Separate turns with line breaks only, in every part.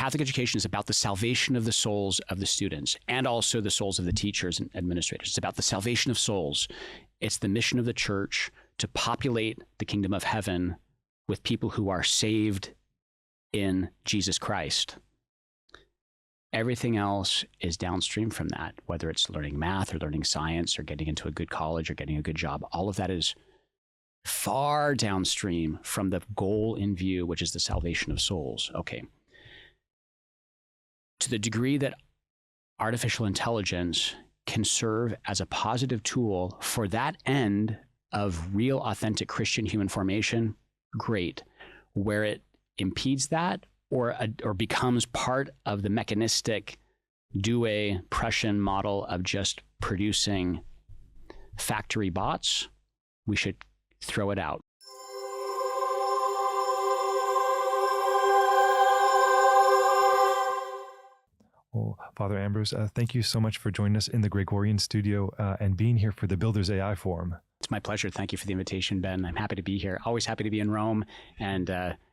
Catholic education is about the salvation of the souls of the students and also the souls of the teachers and administrators. It's about the salvation of souls. It's the mission of the church to populate the kingdom of heaven with people who are saved in Jesus Christ. Everything else is downstream from that, whether it's learning math or learning science or getting into a good college or getting a good job. All of that is far downstream from the goal in view, which is the salvation of souls. Okay. To the degree that artificial intelligence can serve as a positive tool for that end of real, authentic Christian human formation, great. Where it impedes that or becomes part of the mechanistic Dewey Prussian model of just producing factory bots, we should throw it out.
Well, Father Ambrose, thank you so much for joining us in the Gregorian studio and being here for the Builders AI Forum.
It's my pleasure. Thank you for the invitation, Ben. I'm happy to be here. Always happy to be in Rome and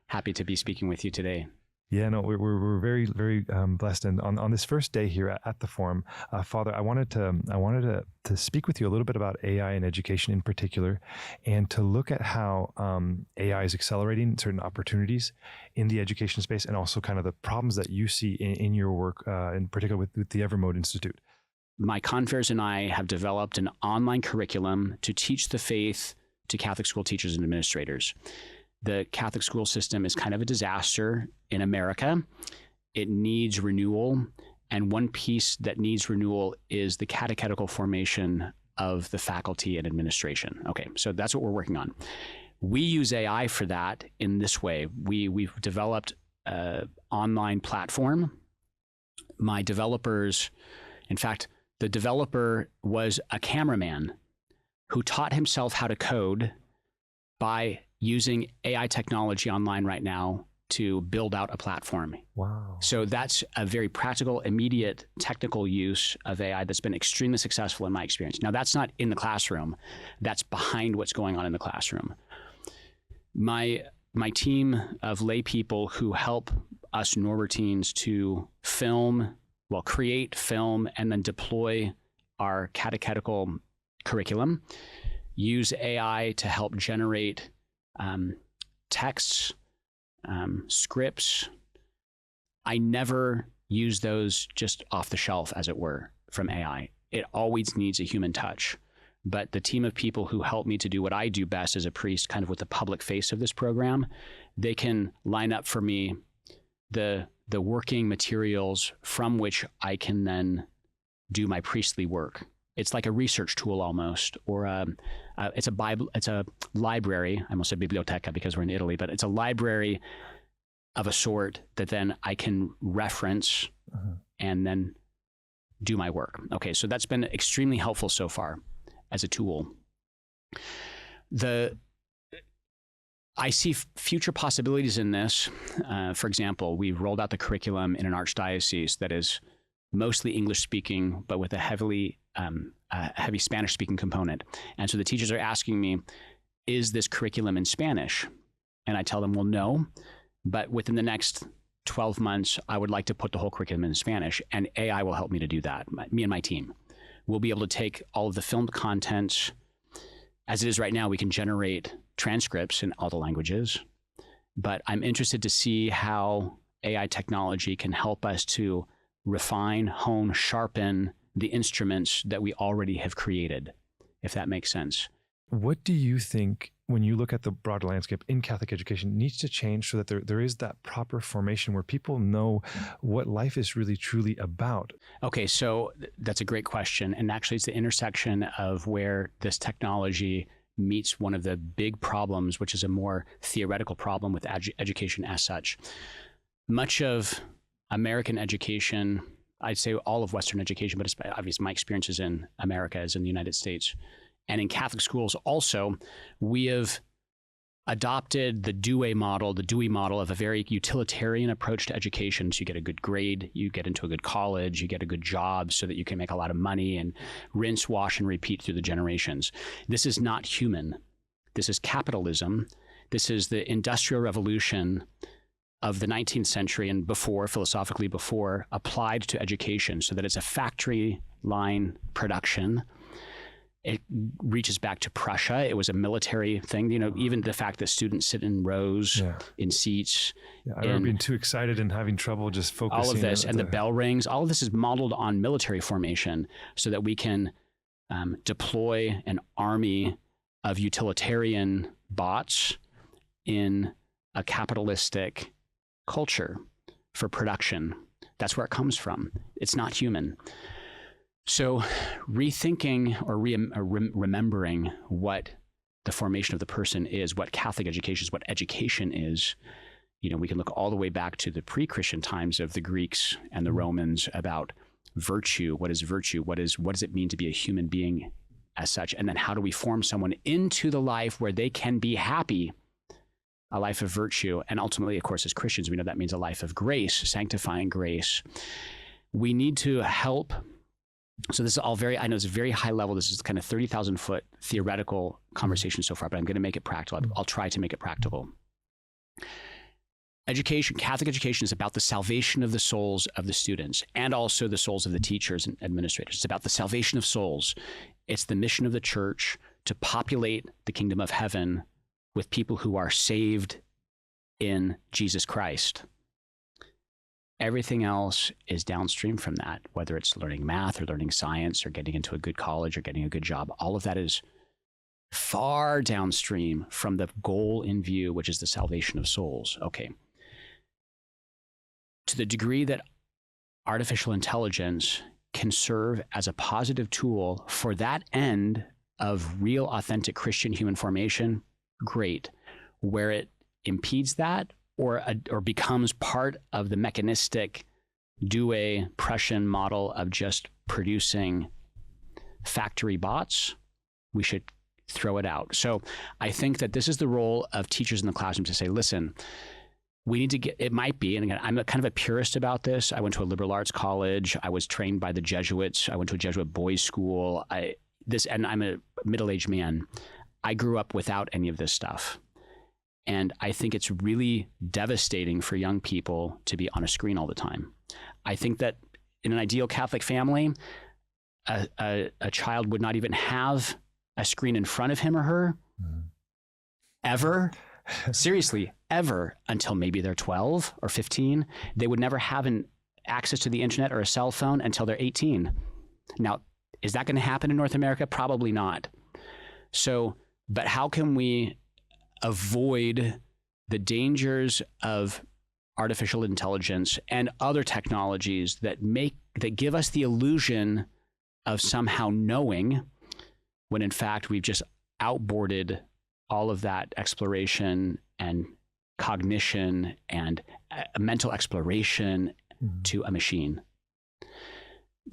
happy to be speaking with you today.
Yeah, no, we're very, very blessed. And on this first day here at the forum, Father, I wanted to speak with you a little bit about AI and education in particular, and to look at how AI is accelerating certain opportunities in the education space, and also kind of the problems that you see in your work, in particular with the Evermode Institute.
My confreres and I have developed an online curriculum to teach the faith to Catholic school teachers and administrators. The Catholic school system is kind of a disaster in America. It needs renewal. And one piece that needs renewal is the catechetical formation of the faculty and administration. Okay, so that's what we're working on. We use AI for that in this way. We've developed an online platform. My developers, in fact, the developer was a cameraman who taught himself how to code by using AI technology online right now to build out a platform.
Wow.
So that's a very practical, immediate technical use of AI that's been extremely successful in my experience. Now, that's not in the classroom. That's behind what's going on in the classroom. My team of lay people who help us Norbertines to create, film, and then deploy our catechetical curriculum, use AI to help generate texts, scripts. I never use those just off the shelf, as it were, from AI. It always needs a human touch. But the team of people who help me to do what I do best as a priest, kind of with the public face of this program, they can line up for me the working materials from which I can then do my priestly work. It's like a research tool almost, or it's a Bible. It's a library. I almost said biblioteca because we're in Italy, but it's a library of a sort that then I can reference and then do my work. Okay, so that's been extremely helpful so far as a tool. I see future possibilities in this. For example, we've rolled out the curriculum in an archdiocese that is mostly English speaking, but with a heavy Spanish speaking component. And so the teachers are asking me, is this curriculum in Spanish? And I tell them, well, no, but within the next 12 months, I would like to put the whole curriculum in Spanish, and AI will help me to do that. Me and my team will be able to take all of the filmed content. As it is right now, we can generate transcripts in all the languages, but I'm interested to see how AI technology can help us to refine, hone, sharpen the instruments that we already have created, if that makes sense.
What do you think, when you look at the broader landscape in Catholic education, needs to change so that there is that proper formation where people know what life is really truly about? Okay,
so that's a great question. And actually, it's the intersection of where this technology meets one of the big problems, which is a more theoretical problem with education as such. Much of American education, I'd say all of Western education, but obviously my experience is in America, is in the United States. And in Catholic schools also, we have adopted the Dewey model of a very utilitarian approach to education. So you get a good grade, you get into a good college, you get a good job so that you can make a lot of money and rinse, wash, and repeat through the generations. This is not human. This is capitalism. This is the Industrial Revolution of the 19th century and before, philosophically before, applied to education so that it's a factory line production. It reaches back to Prussia. It was a military thing. Even the fact that students sit in rows in seats.
Yeah, I remember being too excited and having trouble just focusing.
All of this, and the bell rings, all of this is modeled on military formation so that we can deploy an army of utilitarian bots in a capitalistic culture for production. That's where it comes from. It's not human. So rethinking or remembering what the formation of the person is, what Catholic education is, what education is, we can look all the way back to the pre-Christian times of the Greeks and the Romans about virtue. What is virtue? What does it mean to be a human being as such? And then how do we form someone into the life where they can be happy, a life of virtue? And ultimately, of course, as Christians, we know that means a life of grace, sanctifying grace. We need to help. So this is all I know it's very high level. This is kind of 30,000 foot theoretical conversation so far, but I'm going to make it practical. I'll try to make it practical. Education, Catholic education, is about the salvation of the souls of the students and also the souls of the teachers and administrators. It's about the salvation of souls. It's the mission of the church to populate the kingdom of heaven with people who are saved in Jesus Christ. Everything else is downstream from that, whether it's learning math or learning science or getting into a good college or getting a good job. All of that is far downstream from the goal in view, which is the salvation of souls. Okay. To the degree that artificial intelligence can serve as a positive tool for that end of real, authentic Christian human formation, great. Where it impedes that or becomes part of the mechanistic Dewey Prussian model of just producing factory bots, we should throw it out. So I think that this is the role of teachers in the classroom to say, listen, we need to get, it might be, and again, I'm kind of a purist about this. I went to a liberal arts college. I was trained by the Jesuits. I went to a Jesuit boys' school. And I'm a middle-aged man. I grew up without any of this stuff. And I think it's really devastating for young people to be on a screen all the time. I think that in an ideal Catholic family, a child would not even have a screen in front of him or her, ever. Seriously, ever, until maybe they're 12 or 15. They would never have access to the internet or a cell phone until they're 18. Now, is that going to happen in North America? Probably not. So, but how can we avoid the dangers of artificial intelligence and other technologies that give us the illusion of somehow knowing, when in fact we've just outboarded all of that exploration and cognition and mental exploration to a machine?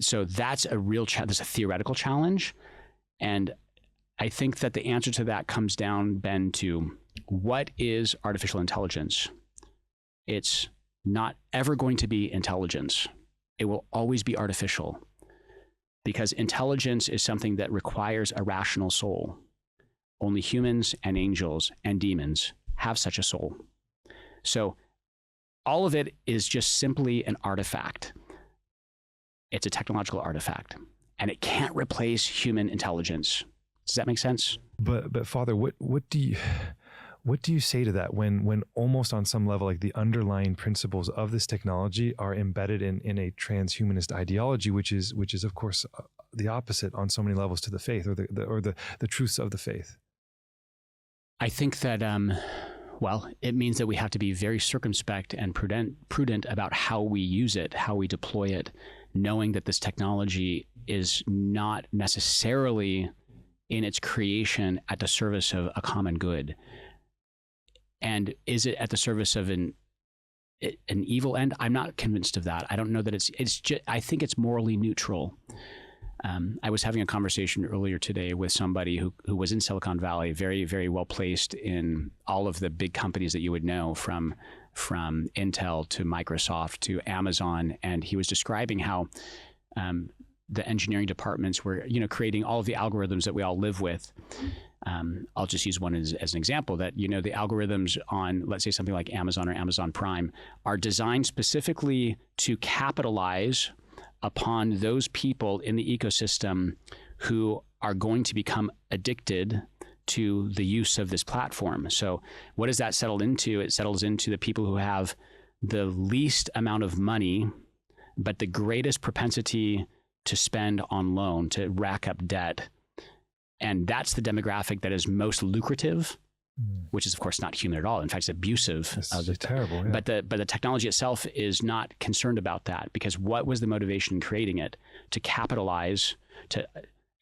So that's a real that's a theoretical challenge. And I think that the answer to that comes down, Ben, to what is artificial intelligence? It's not ever going to be intelligence. It will always be artificial, because intelligence is something that requires a rational soul. Only humans and angels and demons have such a soul. So all of it is just simply an artifact. It's a technological artifact, and it can't replace human intelligence. Does that make sense?
But Father, what do you say to that when almost on some level, like the underlying principles of this technology are embedded in a transhumanist ideology, which is of course the opposite on so many levels to the faith or the truths of the faith?
I think that it means that we have to be very circumspect and prudent about how we use it, how we deploy it, knowing that this technology is not necessarily in its creation at the service of a common good. And is it at the service of an evil end? I'm not convinced of that. I don't know that it's just, I think it's morally neutral. I was having a conversation earlier today with somebody who was in Silicon Valley, very, very well placed in all of the big companies that you would know, from Intel to Microsoft to Amazon. And he was describing how the engineering departments were, creating all of the algorithms that we all live with. I'll just use one as an example that, the algorithms on, let's say, something like Amazon or Amazon Prime are designed specifically to capitalize upon those people in the ecosystem who are going to become addicted to the use of this platform. So what does that settle into? It settles into the people who have the least amount of money, but the greatest propensity to spend on loan, to rack up debt. And that's the demographic that is most lucrative, which is, of course, not human at all. In fact, it's abusive.
It's terrible. Yeah.
But the technology itself is not concerned about that, because what was the motivation in creating it? To capitalize, to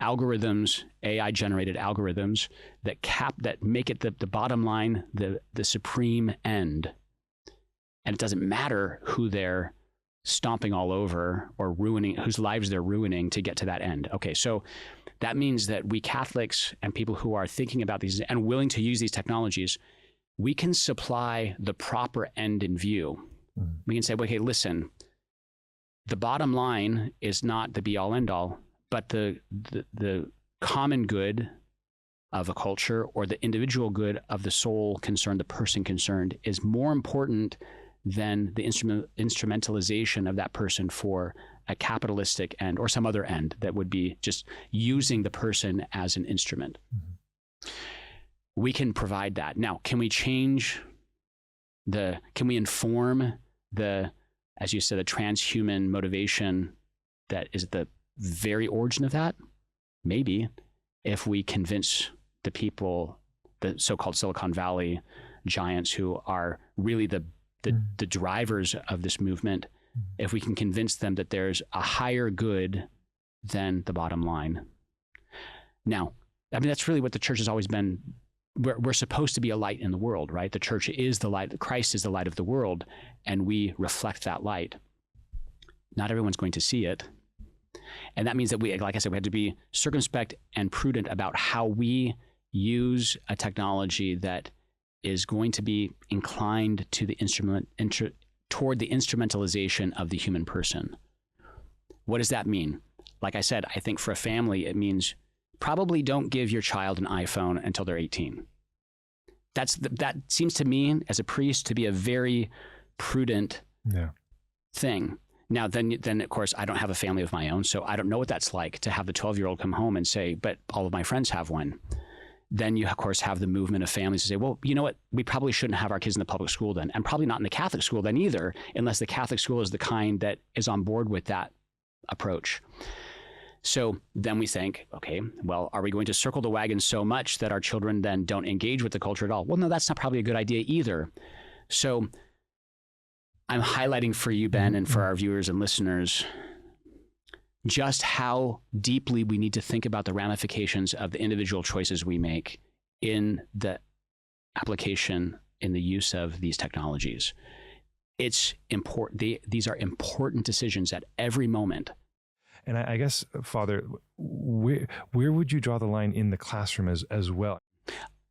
algorithms, AI-generated algorithms that make it the bottom line, the supreme end. And it doesn't matter who they're stomping all over or ruining, whose lives they're ruining to get to that end. Okay, so that means that we Catholics and people who are thinking about these and willing to use these technologies, we can supply the proper end in view. We can say, well, okay, listen, the bottom line is not the be-all, end-all, but the common good of a culture or the individual good of the soul concerned, the person concerned, is more important than the instrumentalization of that person for a capitalistic end or some other end that would be just using the person as an instrument. We can provide that. Now, can we inform as you said, the transhuman motivation that is at the very origin of that? Maybe, if we convince the people, the so-called Silicon Valley giants who are really the drivers of this movement, if we can convince them that there's a higher good than the bottom line. Now, I mean, that's really what the church has always been. We're supposed to be a light in the world, right? The church is the light. Christ is the light of the world, and we reflect that light. Not everyone's going to see it. And that means that we, like I said, we have to be circumspect and prudent about how we use a technology that is going to be inclined to the toward the instrumentalization of the human person. What does that mean? Like I said, I think for a family, it means probably don't give your child an iPhone until they're 18. That seems to me, as a priest, to be a very prudent thing. Now, then of course, I don't have a family of my own, so I don't know what that's like to have the 12-year-old come home and say, but all of my friends have one. Then you, of course, have the movement of families to say, well, you know what? We probably shouldn't have our kids in the public school then, and probably not in the Catholic school then either, unless the Catholic school is the kind that is on board with that approach. So then we think, okay, well, are we going to circle the wagon so much that our children then don't engage with the culture at all? Well, no, that's not probably a good idea either. So I'm highlighting for you, Ben, and for our viewers and listeners, just how deeply we need to think about the ramifications of the individual choices we make in the application, in the use of these technologies. It's important. These are important decisions at every moment.
And I guess, Father, where would you draw the line in the classroom as well?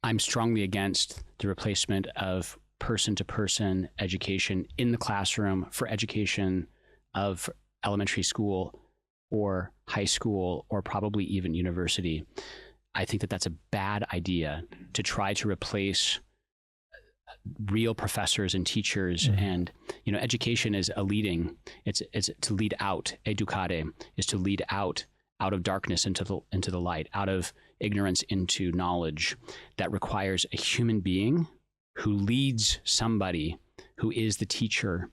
I'm strongly against the replacement of person-to-person education in the classroom for education of elementary school or high school or probably even university. I think that that's a bad idea to try to replace real professors and teachers. And education is it's to lead out. Educare is to lead out of darkness into the light, out of ignorance into knowledge. That requires a human being who leads somebody who is the teacher,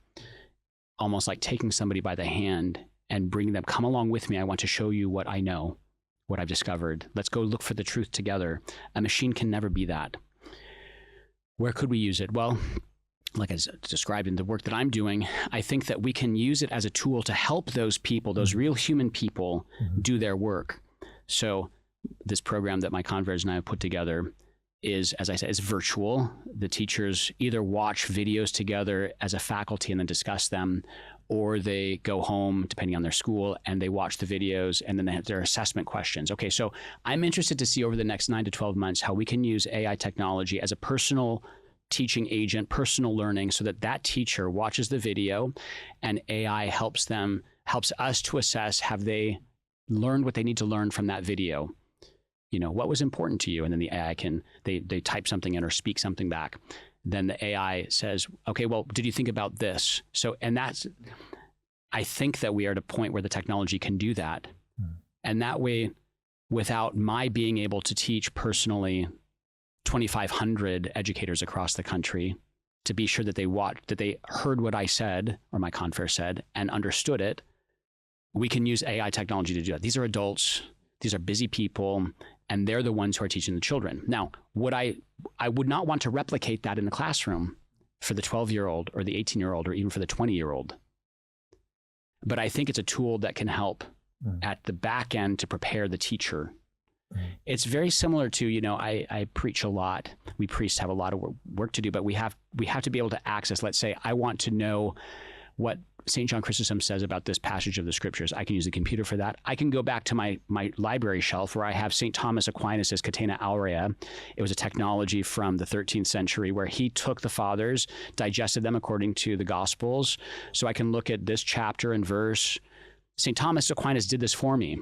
almost like taking somebody by the hand and bringing them, come along with me. I want to show you what I know, what I've discovered. Let's go look for the truth together. A machine can never be that. Where could we use it? Well, like I described in the work that I'm doing, I think that we can use it as a tool to help those people, those real human people, do their work. So this program that my converts and I have put together is, as I said, is virtual. The teachers either watch videos together as a faculty and then discuss them, or they go home, depending on their school, and they watch the videos, and then they have their assessment questions. Okay, so I'm interested to see over the next 9 to 12 months how we can use AI technology as a personal teaching agent, personal learning, so that that teacher watches the video and AI helps us to assess, have they learned what they need to learn from that video? what was important to you? And then the AI they type something in or speak something back. Then the AI says, okay, well, did you think about this? So, and I think that we are at a point where the technology can do that. And that way, without my being able to teach personally 2,500 educators across the country to be sure that they heard what I said or my confer said and understood it, we can use AI technology to do that. These are adults, these are busy people, and they're the ones who are teaching the children. Now, I would not want to replicate that in the classroom for the 12-year-old or the 18-year-old or even for the 20-year-old. But I think it's a tool that can help at the back end to prepare the teacher. It's very similar to, I preach a lot. We priests have a lot of work to do, but we have to be able to access, let's say, I want to know what St. John Chrysostom says about this passage of the scriptures. I can use the computer for that. I can go back to my library shelf where I have St. Thomas Aquinas' Catena Aurea. It was a technology from the 13th century where he took the fathers, digested them according to the Gospels. So I can look at this chapter and verse. St. Thomas Aquinas did this for me.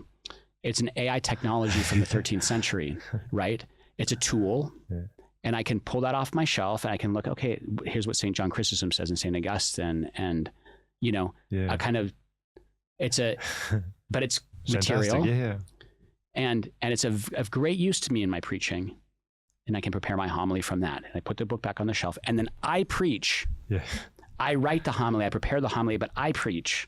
It's an AI technology from the 13th century, right? It's a tool. Yeah. And I can pull that off my shelf and I can look, okay, here's what St. John Chrysostom says and St. Augustine. And, a kind of, but it's material.
Yeah.
And it's of great use to me in my preaching. And I can prepare my homily from that. And I put the book back on the shelf and then I preach.
Yeah.
I write the homily, I prepare the homily, but I preach.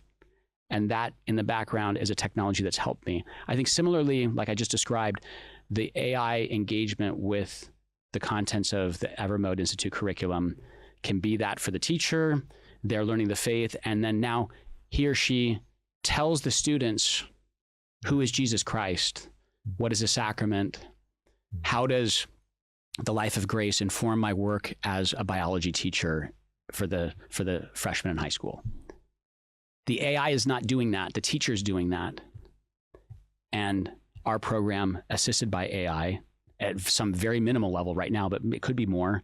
And that in the background is a technology that's helped me. I think similarly, like I just described, the AI engagement with the contents of the Evermode Institute curriculum can be that for the teacher. They're learning the faith. And then now he or she tells the students, who is Jesus Christ? What is a sacrament? How does the life of grace inform my work as a biology teacher for the freshmen in high school? The AI is not doing that. The teacher's doing that. And our program, assisted by AI, at some very minimal level right now, but it could be more,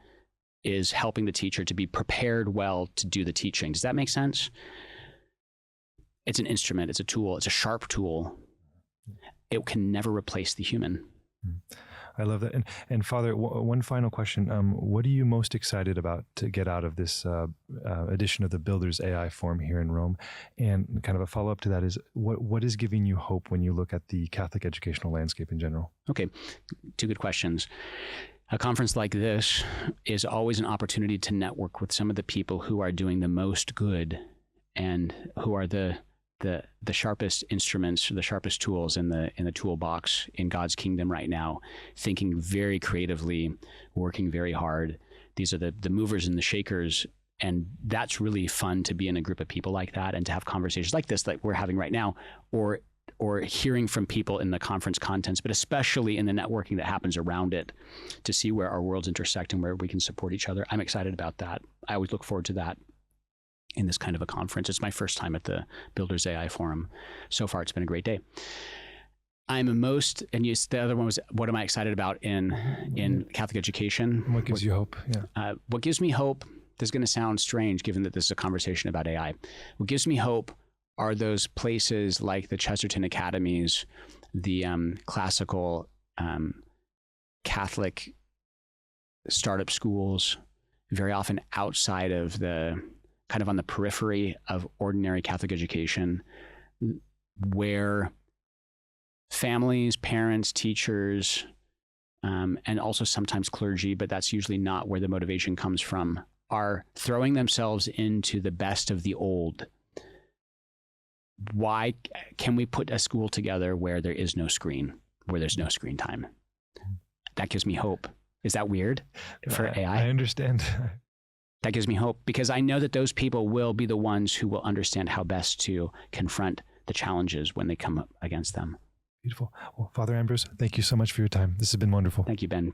is helping the teacher to be prepared well to do the teaching. Does that make sense? It's an instrument. It's a tool. It's a sharp tool. It can never replace the human.
I love that. And Father, one final question. What are you most excited about to get out of this edition of the Builders AI Forum here in Rome? And kind of a follow-up to that is, what is giving you hope when you look at the Catholic educational landscape in general?
Okay, two good questions. A conference like this is always an opportunity to network with some of the people who are doing the most good and who are the sharpest instruments, the sharpest tools in the toolbox in God's kingdom right now, thinking very creatively, working very hard. These are the movers and the shakers. And that's really fun to be in a group of people like that and to have conversations like this that we're having right now, or hearing from people in the conference contents, but especially in the networking that happens around it, to see where our worlds intersect and where we can support each other. I'm excited about that. I always look forward to that in this kind of a conference. It's my first time at the Builders AI Forum. So far, it's been a great day. The other one was, what am I excited about in Catholic education?
What gives you hope? Yeah.
What gives me hope, this is going to sound strange given that this is a conversation about AI. What gives me hope are those places like the Chesterton Academies, the classical Catholic startup schools, very often outside of kind of on the periphery of ordinary Catholic education, where families, parents, teachers, and also sometimes clergy, but that's usually not where the motivation comes from, are throwing themselves into the best of the old. Why can we put a school together where there is no screen, where there's no screen time? That gives me hope. Is that weird for AI?
I understand.
That gives me hope because I know that those people will be the ones who will understand how best to confront the challenges when they come up against them.
Beautiful. Well, Father Ambrose, thank you so much for your time. This has been wonderful.
Thank you, Ben.